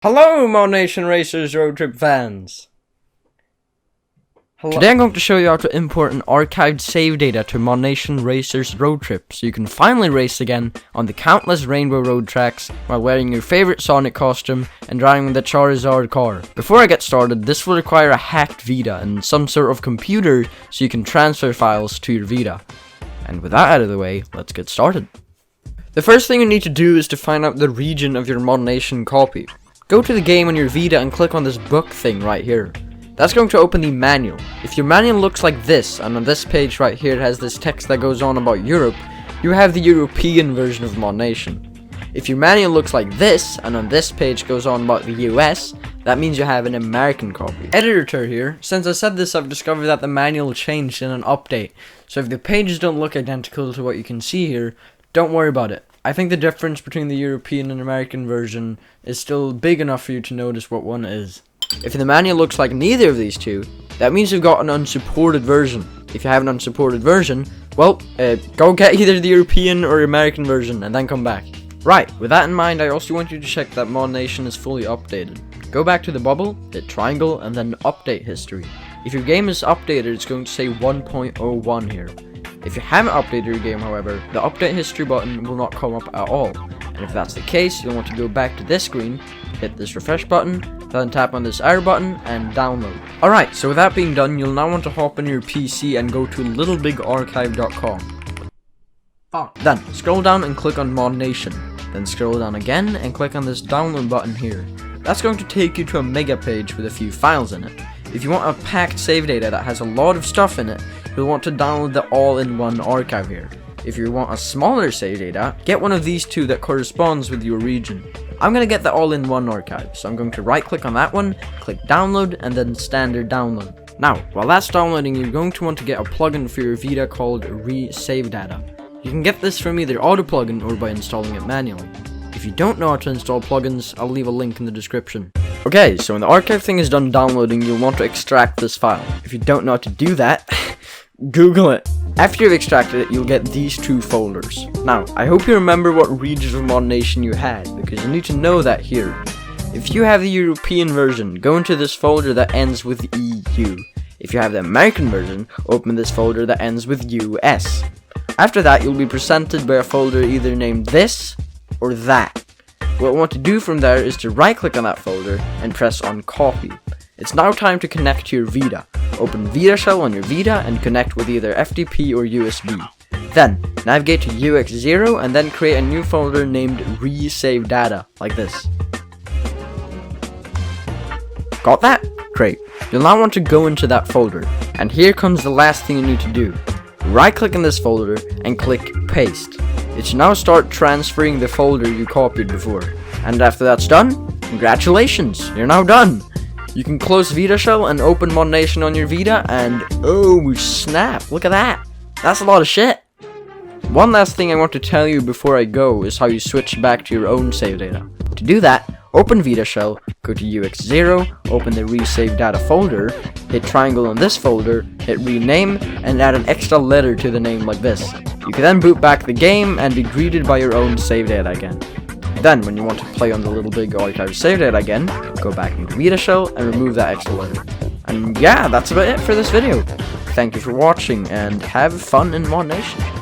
Hello, ModNation Racers road trip fans! Today I'm going to show you how to import an archived save data to ModNation Racers road trip so you can finally race again on the countless rainbow road tracks while wearing your favorite Sonic costume and driving the Charizard car. Before I get started, this will require a hacked Vita and some sort of computer so you can transfer files to your Vita. And with that out of the way, let's get started. The first thing you need to do is to find out the region of your ModNation copy. Go to the game on your Vita and click on this book thing right here. That's going to open the manual. If your manual looks like this, and on this page right here it has this text that goes on about Europe, you have the European version of ModNation. If your manual looks like this, and on this page goes on about the US, that means you have an American copy. Editor here, since I said this I've discovered that the manual changed in an update, so if the pages don't look identical to what you can see here, don't worry about it. I think the difference between the European and American version is still big enough for you to notice what one is. If the manual looks like neither of these two, that means you've got an unsupported version. If you have an unsupported version, well, go get either the European or American version and then come back. Right, with that in mind, I also want you to check that ModNation is fully updated. Go back to the bubble, hit triangle, and then update history. If your game is updated, it's going to say 1.01 here. If you haven't updated your game, however, the update history button will not come up at all. And if that's the case, you'll want to go back to this screen, hit this refresh button, then tap on this arrow button and download. Alright, so with that being done, you'll now want to hop on your PC and go to LittleBigArchive.com. Then, scroll down and click on ModNation. Then scroll down again and click on this download button here. That's going to take you to a mega page with a few files in it. If you want a packed save data that has a lot of stuff in it, you'll want to download the all-in-one archive here. If you want a smaller save data, get one of these two that corresponds with your region. I'm going to get the all-in-one archive, so I'm going to right click on that one, click download, and then standard download. Now, while that's downloading, you're going to want to get a plugin for your Vita called Resave Data. You can get this from either auto plugin or by installing it manually. If you don't know how to install plugins, I'll leave a link in the description. Okay, so when the archive thing is done downloading, you'll want to extract this file. If you don't know how to do that, Google it. After you've extracted it, you'll get these two folders. Now, I hope you remember what region of ModNation you had, because you need to know that here. If you have the European version, go into this folder that ends with EU. If you have the American version, open this folder that ends with US. After that, you'll be presented by a folder either named this or that. What we want to do from there is to right click on that folder and press on copy. It's now time to connect to your Vita. Open Vita Shell on your Vita and connect with either FTP or USB. Then, navigate to UX0 and then create a new folder named Resave Data, like this. Got that? Great. You'll now want to go into that folder, and here comes the last thing you need to do. Right click on this folder and click Paste. It should now start transferring the folder you copied before. And after that's done, congratulations, you're now done. You can close Vita Shell and open ModNation on your Vita and oh snap, look at that. That's a lot of shit. One last thing I want to tell you before I go is how you switch back to your own save data. To do that, open Vita Shell, go to UX0, open the Resave Data folder, hit triangle on this folder, hit rename, and add an extra letter to the name like this. You can then boot back the game and be greeted by your own save data again. Then, when you want to play on the LittleBigArchive save data again, go back into Vita Shell and remove that extra letter. And yeah, that's about it for this video. Thank you for watching and have fun in ModNation.